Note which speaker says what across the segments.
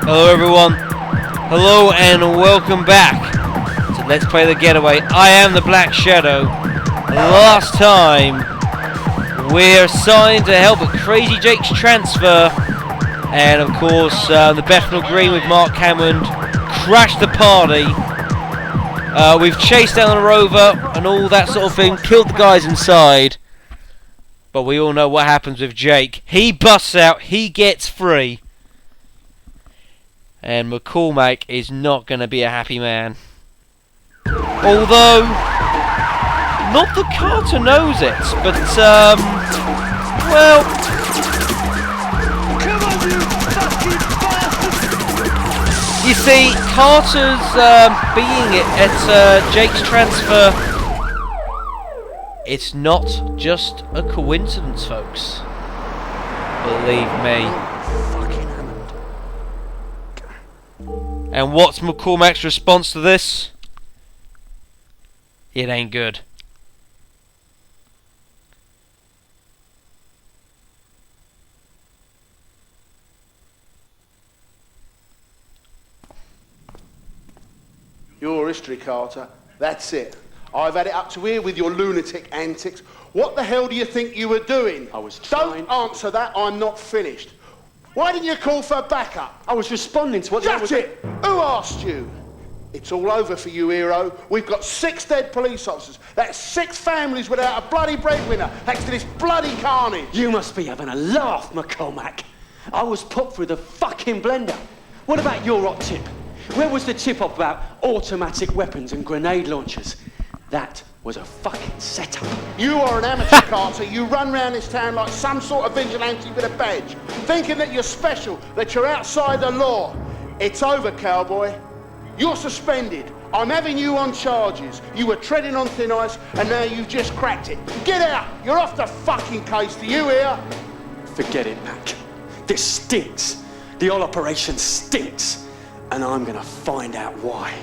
Speaker 1: Hello everyone, hello and welcome back to Let's Play the Getaway. I am the Black Shadow. Last time we're assigned to help with Crazy Jake's transfer, and of course the Bethnal Green with Mark Hammond crashed the party. We've chased down the rover and all that sort of thing, killed the guys inside, but we all know what happens with Jake. He busts out, he gets free. And McCormack is not going to be a happy man. Although, not that Carter knows it, but, well...
Speaker 2: Come on, you fucking bastard!
Speaker 1: You see, Carter's, being at, Jake's transfer... It's not just a coincidence, folks. Believe me. And what's McCormack's response to this? It ain't good.
Speaker 2: Your history, Carter. That's it. I've had it up to here with your lunatic antics. What the hell do you think you were doing?
Speaker 3: I was trying...
Speaker 2: Don't answer that, I'm not finished. Why didn't you call for backup?
Speaker 3: I was responding to what...
Speaker 2: Shut it! Who asked you? It's all over for you, hero. We've got 6 dead police officers. That's 6 families without a bloody breadwinner, thanks to this bloody carnage.
Speaker 3: You must be having a laugh, McCormack. I was put through the fucking blender. What about your hot tip? Where was the tip off about automatic weapons and grenade launchers? That was a fucking setup.
Speaker 2: You are an amateur, Carter. You run round this town like some sort of vigilante with a badge, thinking that you're special, that you're outside the law. It's over, cowboy. You're suspended. I'm having you on charges. You were treading on thin ice, and now you've just cracked it. Get out! You're off the fucking case. Do you hear?
Speaker 3: Forget it, Mac. This stinks. The whole operation stinks. And I'm gonna find out why.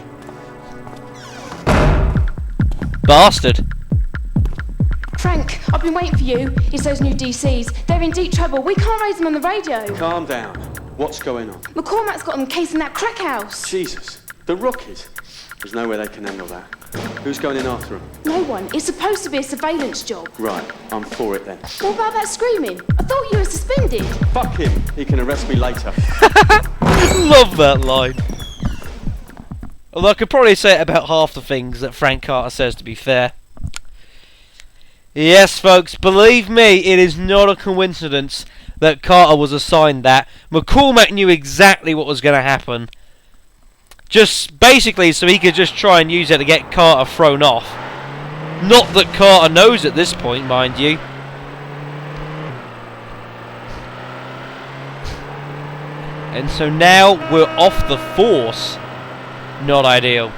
Speaker 1: Bastard.
Speaker 4: Frank, I've been waiting for you. It's those new DCs. They're in deep trouble. We can't raise them on the radio.
Speaker 3: Calm down. What's going on?
Speaker 4: McCormack's got them casing that crack house.
Speaker 3: Jesus. The rookies. There's no way they can handle that. Who's going in after them?
Speaker 4: No one. It's supposed to be a surveillance job.
Speaker 3: Right. I'm for it then.
Speaker 4: What about that screaming? I thought you were suspended.
Speaker 3: Fuck him. He can arrest me later.
Speaker 1: Love that line. Although I could probably say it about half the things that Frank Carter says, to be fair. Yes, folks, believe me, it is not a coincidence that Carter was assigned that. McCormack knew exactly what was going to happen. Just basically so he could just try and use it to get Carter thrown off. Not that Carter knows at this point, mind you. And so now we're off the force. Not ideal.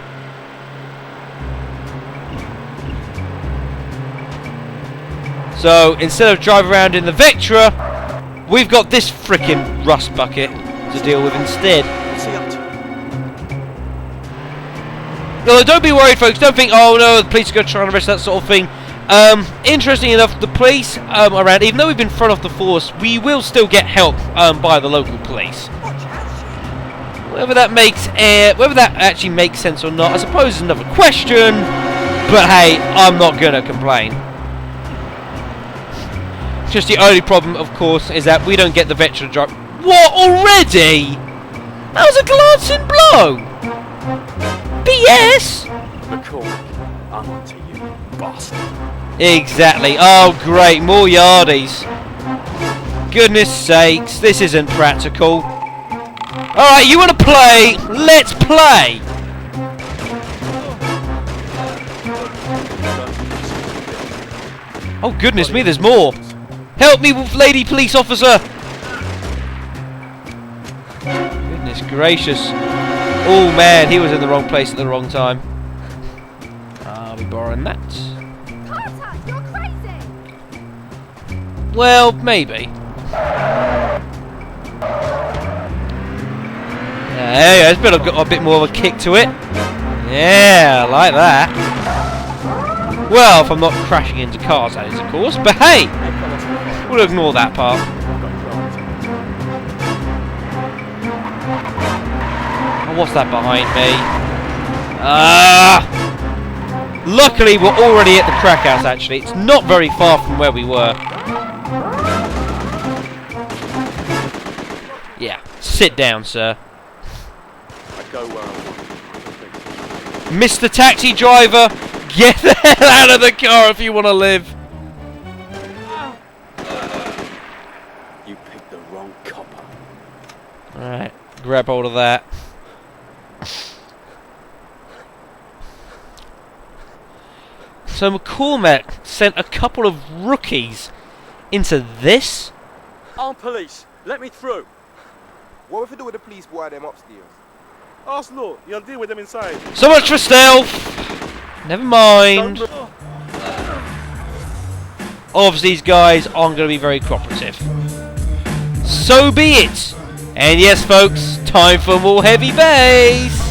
Speaker 1: So instead of driving around in the Vectra, we've got this frickin' rust bucket to deal with instead.
Speaker 3: What's he up to?
Speaker 1: No, don't be worried, folks. Don't think, oh no, the police are going to try and arrest that sort of thing. Interesting enough, the police around, even though we've been thrown off the force, we will still get help by the local police. Whether that actually makes sense or not, I suppose is another question. But hey, I'm not gonna complain. Just the only problem, of course, is that we don't get the veteran drive. What, already? That was a glancing blow. BS.
Speaker 3: McCormack, I'm on to you, bastard.
Speaker 1: Exactly. Oh, great, more yardies. Goodness sakes, this isn't practical. Alright, you want to play? Let's play! Oh goodness me, there's more! Help me, lady police officer! Goodness gracious. Oh man, he was in the wrong place at the wrong time. I'll be borrowing that.
Speaker 4: Carter, you're crazy!
Speaker 1: Well, maybe. Yeah, it's got a bit more of a kick to it. Yeah, I like that. Well, if I'm not crashing into cars, that is, of course. But hey, we'll ignore that part. Oh, what's that behind me? Luckily, we're already at the crack house, actually. It's not very far from where we were. Yeah, sit down, sir. Mr. Taxi Driver, get the hell out of the car if you want to live.
Speaker 3: You picked the wrong copper.
Speaker 1: Alright, grab hold of that. So McCormack sent a couple of rookies into this?
Speaker 5: Armed police, let me through.
Speaker 6: What if we do with the police boy them upstairs?
Speaker 5: Ask Lord, you'll deal with them inside.
Speaker 1: So much for stealth! Never mind. Obviously these guys aren't going to be very cooperative. So be it! And yes folks, time for more heavy bass!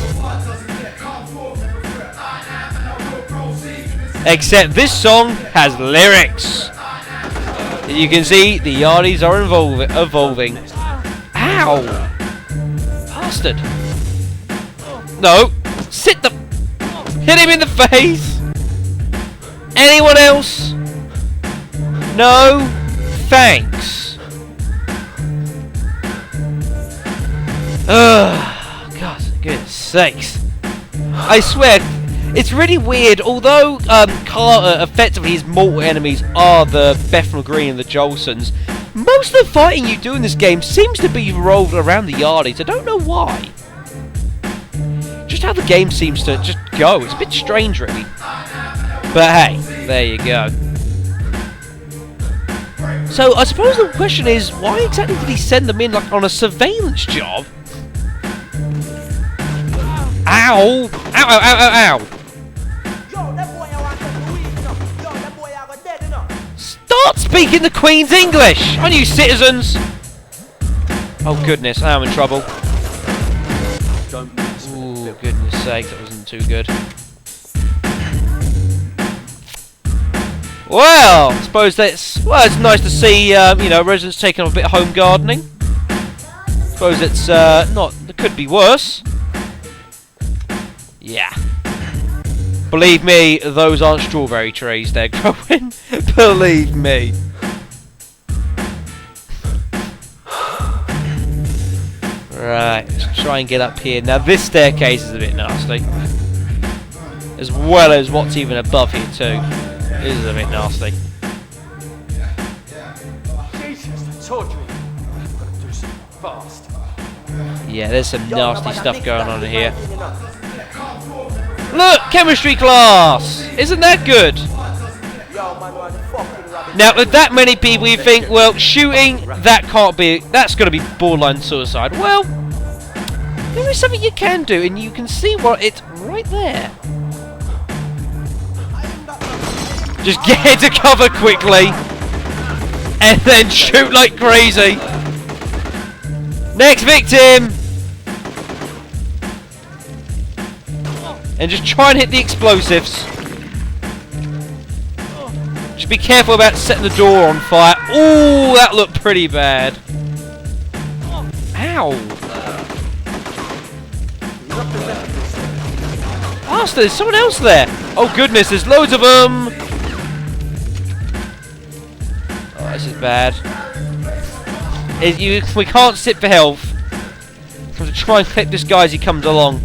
Speaker 1: Except this song has lyrics. You can see the yardies are evolving. Ow! Bastard! No! Sit the... Hit him in the face! Anyone else? No? Thanks. Ugh. God, goodness sakes. I swear, it's really weird, although Carter, effectively his mortal enemies are the Bethnal Green and the Jolsons, most of the fighting you do in this game seems to be revolved around the yardies. I don't know why. Just how the game seems to just go. It's a bit strange, really. But hey, there you go. So I suppose the question is, why exactly did he send them in like on a surveillance job? Ow! Ow, ow, ow, ow, ow! Start speaking the Queen's English! On you citizens! Oh goodness, I'm in trouble. Ooh, goodness sake, that wasn't too good. Well, I suppose that's... Well, it's nice to see, you know, residents taking on a bit of home gardening. I suppose it's, not... It could be worse. Yeah. Believe me, those aren't strawberry trees they're growing. Believe me. Right, let's try and get up here. Now this staircase is a bit nasty. As well as what's even above here too. This is a bit nasty.
Speaker 3: Jesus, the torture. I've got to do something fast.
Speaker 1: Yeah, there's some nasty stuff going on in here. Look! Chemistry class! Isn't that good? Now, with that many people, you think, well, shooting, that can't be... That's going to be borderline suicide. Well, there is something you can do, and you can see what it's right there. Just get into cover quickly, and then shoot like crazy. Next victim! And just try and hit the explosives. Just be careful about setting the door on fire. Ooh, that looked pretty bad. Ow! Bastard, there's someone else there. Oh goodness, there's loads of them. Oh, this is bad. We can't sit for health. We have to try and clip this guy as he comes along.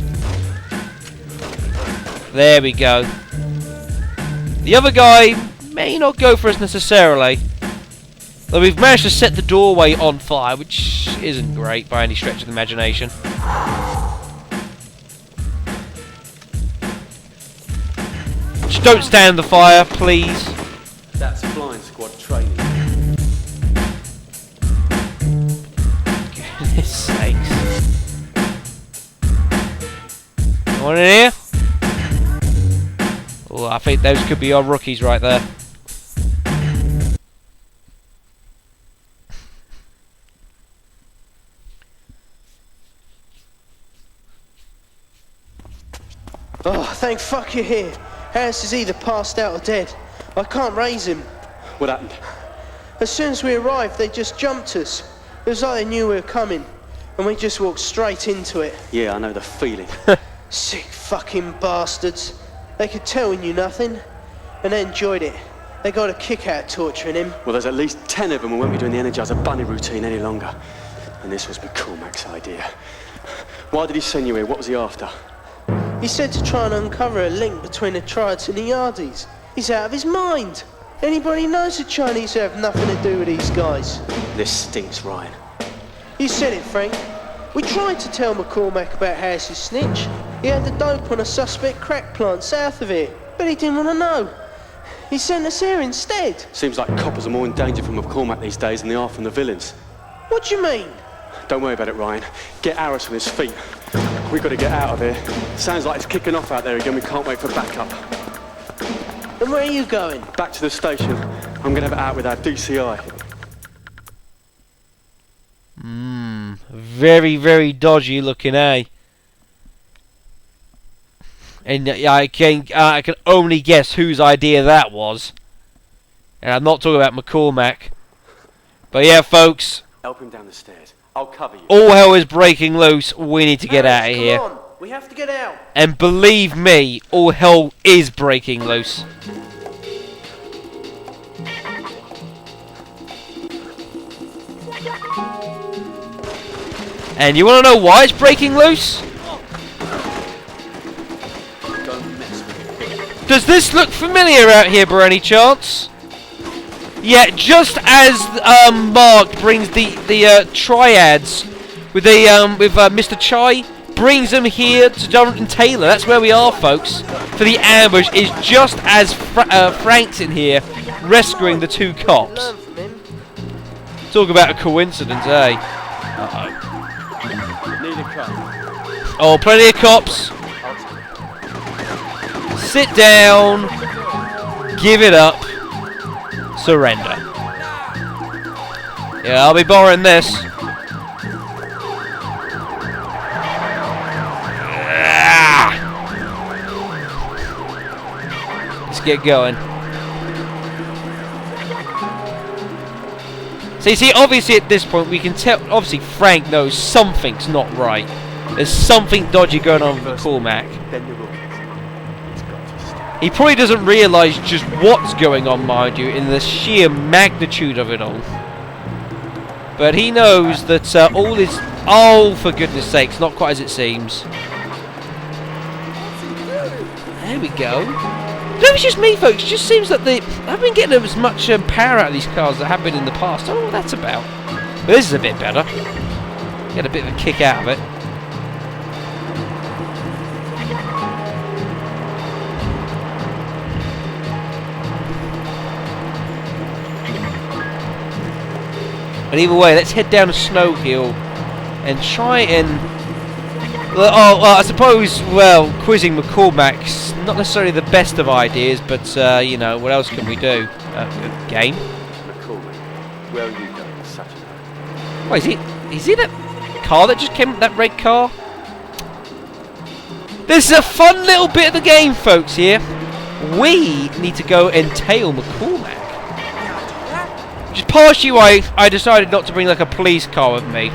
Speaker 1: There we go. The other guy may not go for us necessarily. Though we've managed to set the doorway on fire, which isn't great by any stretch of the imagination. Just don't stand in the fire, please.
Speaker 3: That's flying squad training.
Speaker 1: Goodness sakes. Anyone in here? Oh, I think those could be our rookies right there.
Speaker 7: Oh, thank fuck you're here. Harris is either passed out or dead. I can't raise him.
Speaker 3: What happened?
Speaker 7: As soon as we arrived, they just jumped us. It was like they knew we were coming. and we just walked straight into it.
Speaker 3: Yeah, I know the feeling.
Speaker 7: Sick fucking bastards. They could tell we knew nothing, and they enjoyed it. They got a kick out of torturing him.
Speaker 3: Well, there's at least 10 of them who won't be doing the Energizer Bunny routine any longer. And this was McCormack's idea. Why did he send you here? What was he after?
Speaker 7: He said to try and uncover a link between the Triads and the Yardies. He's out of his mind. Anybody knows the Chinese have nothing to do with these guys.
Speaker 3: This stinks, Ryan.
Speaker 7: You said it, Frank. We tried to tell McCormack about Harris's snitch. He had the dope on a suspect crack plant south of here, but he didn't want to know. He sent us here instead.
Speaker 3: Seems like coppers are more in danger from McCormack these days than they are from the villains.
Speaker 7: What do you mean?
Speaker 3: Don't worry about it, Ryan. Get Harris on his feet. We've got to get out of here. Sounds like it's kicking off out there again. We can't wait for backup.
Speaker 7: And where are you going?
Speaker 3: Back to the station. I'm going to have it out with our DCI.
Speaker 1: Very, very dodgy looking, eh? And I can only guess whose idea that was. And I'm not talking about McCormack. But yeah, folks.
Speaker 3: Help him down the stairs. I'll cover you.
Speaker 1: All hell is breaking loose. We need to get out of here.
Speaker 7: Come on. We have to get out.
Speaker 1: And believe me, all hell is breaking loose. And you want to know why it's breaking loose? Does this look familiar out here by any chance? Yeah, just as Mark brings the Triads with Mr. Chai, brings them here to Jonathan Taylor. That's where we are, folks. For the ambush is just as Frank's in here, rescuing the two cops. Talk about a coincidence, eh?
Speaker 3: Need a car.
Speaker 1: Oh, plenty of cops. Sit down. Give it up. Surrender. Yeah, I'll be borrowing this. Let's get going. So you see, obviously at this point we can tell, obviously Frank knows something's not right. There's something dodgy going on with McCormack. He probably doesn't realise just what's going on, mind you, in the sheer magnitude of it all. But he knows that all is... Oh, for goodness sakes, not quite as it seems. There we go. No, it's just me, folks. It just seems that they haven't been getting as much power out of these cars as they have been in the past. I don't know what that's about. But this is a bit better. Get a bit of a kick out of it. But either way, let's head down a snow hill and try and... well, I suppose, well, quizzing McCormack's not necessarily the best of ideas, but, you know, what else can we do? A game?
Speaker 3: McCormack, where are you going Saturday?
Speaker 1: What, is he that car that just came, that red car? This is a fun little bit of the game, folks, here. We need to go and tail McCormack. Just partially why I decided not to bring, like, a police car with me.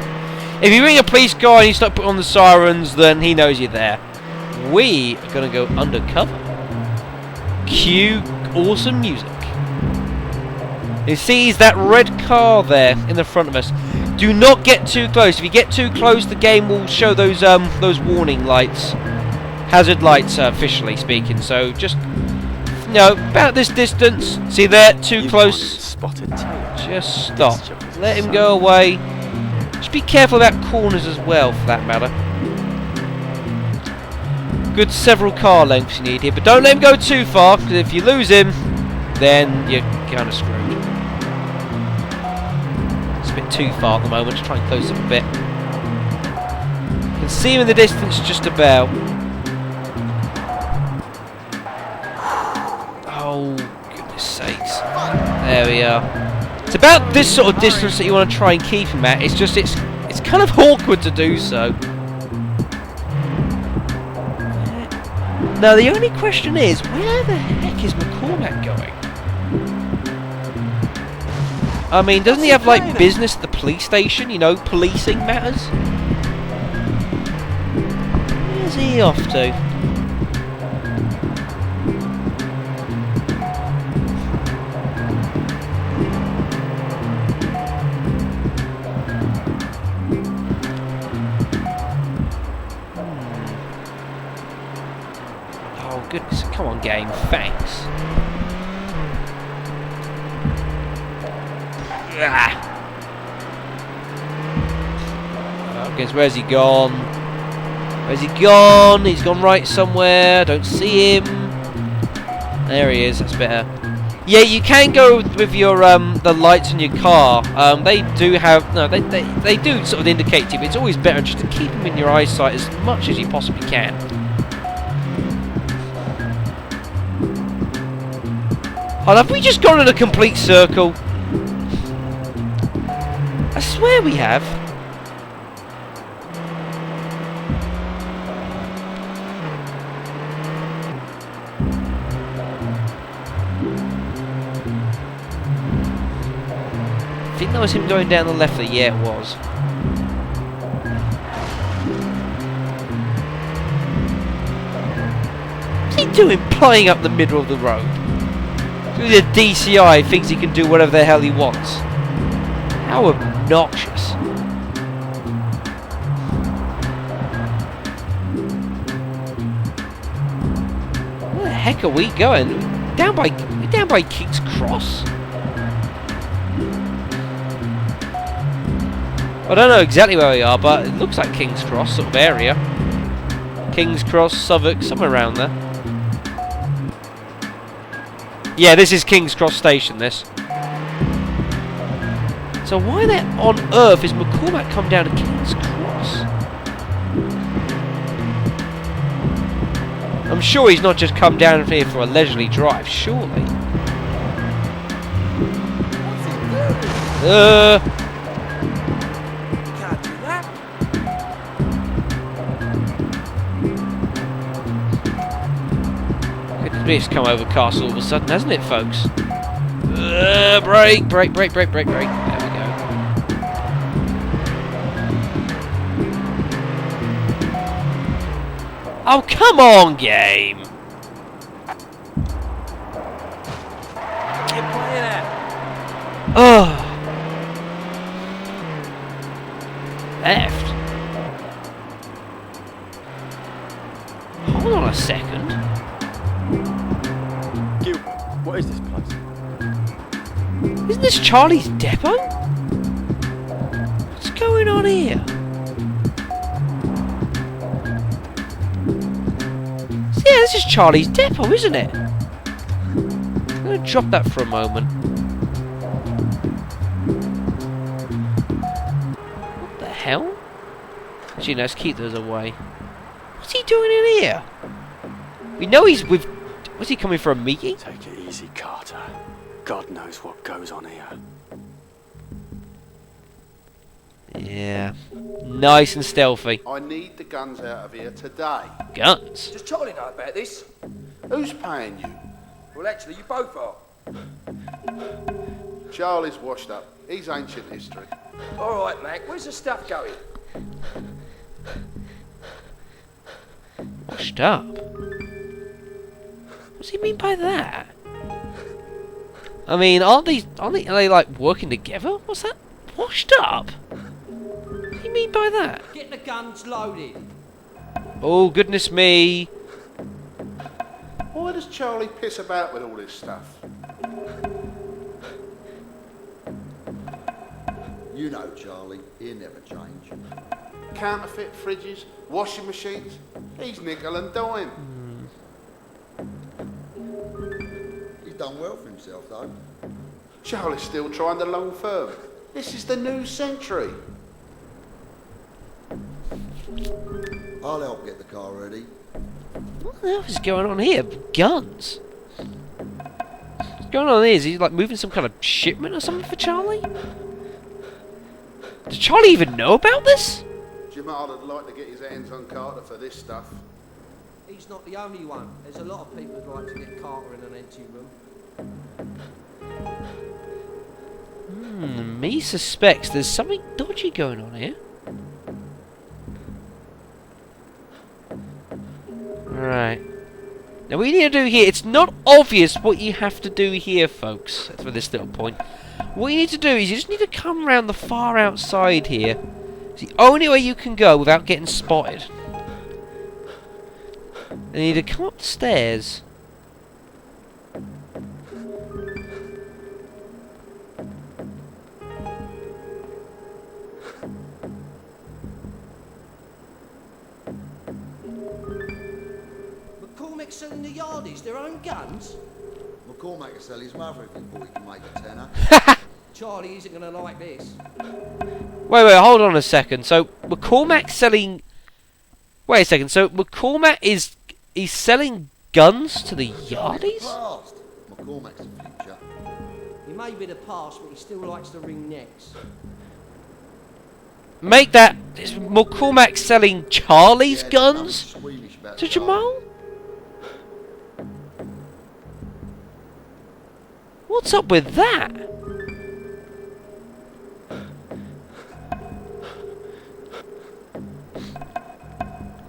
Speaker 1: If you bring a police car and you start putting on the sirens, then he knows you're there. We are going to go undercover. Cue awesome music. You see that red car there in the front of us. Do not get too close. If you get too close, the game will show those warning lights. Hazard lights, officially speaking. So just, you know, about this distance. See there, too close.
Speaker 3: Spotted tail.
Speaker 1: Just stop. Let him go away. Just be careful about corners as well, for that matter. Good several car lengths you need here, but don't let him go too far, because if you lose him, then you're kind of screwed. It's a bit too far at the moment. Just try and close up a bit. You can see him in the distance just about. Oh, goodness sakes. There we are. It's about this sort of distance that you want to try and keep him at. It's just, it's kind of awkward to do so. Now the only question is, where the heck is McCormack going? I mean, doesn't he have like business at the police station? You know, policing matters. Where's he off to? Oh goodness! Come on, game. Thanks. Oh, guess where's he gone? Where's he gone? He's gone right somewhere. Don't see him. There he is. That's better. Yeah, you can go with your the lights on your car. They do have they do sort of indicate to you, but it's always better just to keep them in your eyesight as much as you possibly can. Oh, have we just gone in a complete circle? I swear we have. I think that was him going down the left there. Yeah, it was. What's he doing plying up the middle of the road? The DCI thinks he can do whatever the hell he wants. How obnoxious. Where the heck are we going? We're down by King's Cross? I don't know exactly where we are, but it looks like King's Cross sort of area. King's Cross, Southwark, somewhere around there. Yeah, this is King's Cross Station, this. So why on earth is McCormack come down to King's Cross? I'm sure he's not just come down here for a leisurely drive, surely.
Speaker 6: Can't do that.
Speaker 1: It's come over Castle all of a sudden, hasn't it, folks? Brake. There we go. Oh, come on, game!
Speaker 6: You're playing it.
Speaker 1: Oh. Left. Hold on a second.
Speaker 5: Gil, what is this place?
Speaker 1: Isn't this Charlie's depot? What's going on here? Yeah, this is Charlie's depot, isn't it? I'm going to drop that for a moment. What the hell? Actually, let's keep those away. What's he doing in here? We know he's with... Was he coming for a meeting?
Speaker 3: Take it easy, Carter. God knows what goes on here.
Speaker 1: Yeah. Nice and stealthy.
Speaker 2: I need the guns out of here today.
Speaker 1: Guns?
Speaker 6: Does Charlie know about this?
Speaker 2: Who's paying you?
Speaker 6: Well, actually, you both are.
Speaker 2: Charlie's washed up. He's ancient history.
Speaker 6: All right, Mac, where's the stuff going?
Speaker 1: Washed up? What's he mean by that? I mean, are they like working together? What's that? Washed up? What do you mean by that?
Speaker 8: Get the guns loaded.
Speaker 1: Oh, goodness me.
Speaker 2: Why does Charlie piss about with all this stuff?
Speaker 9: You know Charlie, he'll never change.
Speaker 2: Counterfeit fridges, washing machines. He's nickel and dime.
Speaker 9: He's done well for himself though.
Speaker 2: Charlie's still trying the long firm. This is the new century.
Speaker 9: I'll help get the car ready.
Speaker 1: What the hell is going on here? Guns? What's going on here? Is he like moving some kind of shipment or something for Charlie? Does Charlie even know about this?
Speaker 2: Jamal would like to get his hands on Carter for this stuff.
Speaker 8: He's not the only one. There's a lot of people who'd like to get Carter in an empty room.
Speaker 1: Me suspects there's something dodgy going on here. Right. Now what you need to do here, it's not obvious what you have to do here, folks. That's for this little point. What you need to do is you just need to come around the far outside here. It's the only way you can go without getting spotted. And you need to come up the stairs.
Speaker 8: McCormack selling the yardies their own guns?
Speaker 9: McCormack will sell his mother if he thought he could make a tenner.
Speaker 8: Charlie isn't going to like this.
Speaker 1: Wait, hold on a second. So, McCormack selling... Wait a second, so McCormack is... He's selling guns to the yardies?
Speaker 9: Past. McCormack's the future.
Speaker 8: He may be the past, but he still likes to wring necks.
Speaker 1: Make that... Is McCormack selling Charlie's guns
Speaker 9: Squeamish about
Speaker 1: to
Speaker 9: Charlie.
Speaker 1: Jamal? What's up with that?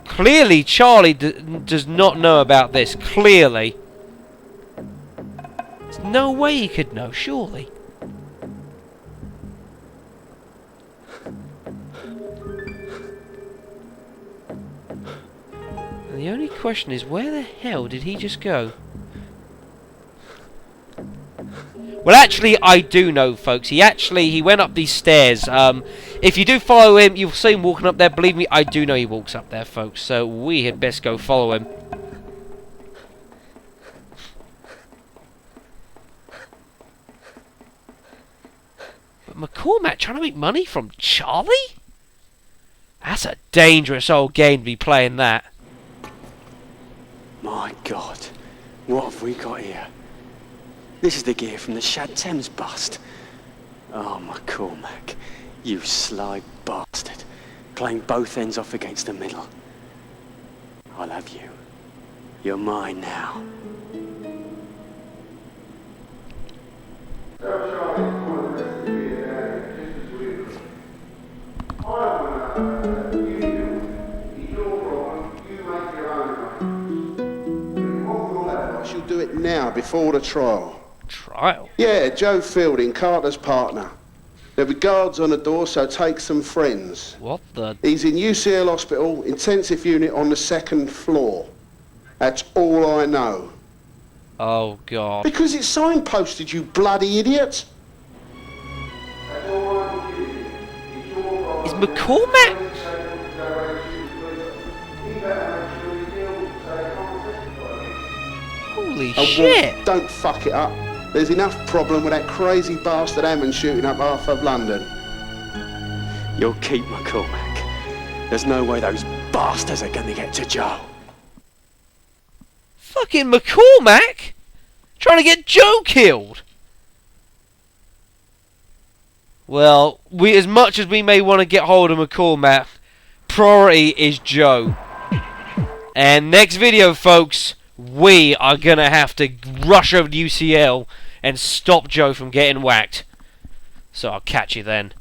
Speaker 1: Clearly, Charlie does not know about this. Clearly. There's no way he could know, surely. And the only question is, where the hell did he just go? Well, actually, I do know, folks. He went up these stairs. If you do follow him, you'll see him walking up there. Believe me, I do know he walks up there, folks. So we had best go follow him. But McCormack trying to make money from Charlie? That's a dangerous old game to be playing that.
Speaker 3: My God, what have we got here? This is the gear from the Shad Thames bust. Oh, McCormack, you sly bastard. Playing both ends off against the middle. I'll have you. You're mine now.
Speaker 2: I shall do it now, before the trial.
Speaker 1: Trial?
Speaker 2: Yeah, Joe Fielding, Carter's partner. There'll be guards on the door, so take some friends.
Speaker 1: What the...
Speaker 2: He's in UCL Hospital, intensive unit on the 2nd floor. That's all I know.
Speaker 1: Oh, God.
Speaker 2: Because it's signposted, you bloody idiot!
Speaker 1: Is McCormack... Holy shit!
Speaker 2: Don't fuck it up. There's enough problem with that crazy bastard Hammond shooting up half of London.
Speaker 3: You'll keep McCormack. There's no way those bastards are gonna get to Joe.
Speaker 1: Fucking McCormack? Trying to get Joe killed? Well, as much as we may want to get hold of McCormack, priority is Joe. And next video, folks, we are going to have to rush over to UCL and stop Joe from getting whacked. So I'll catch you then.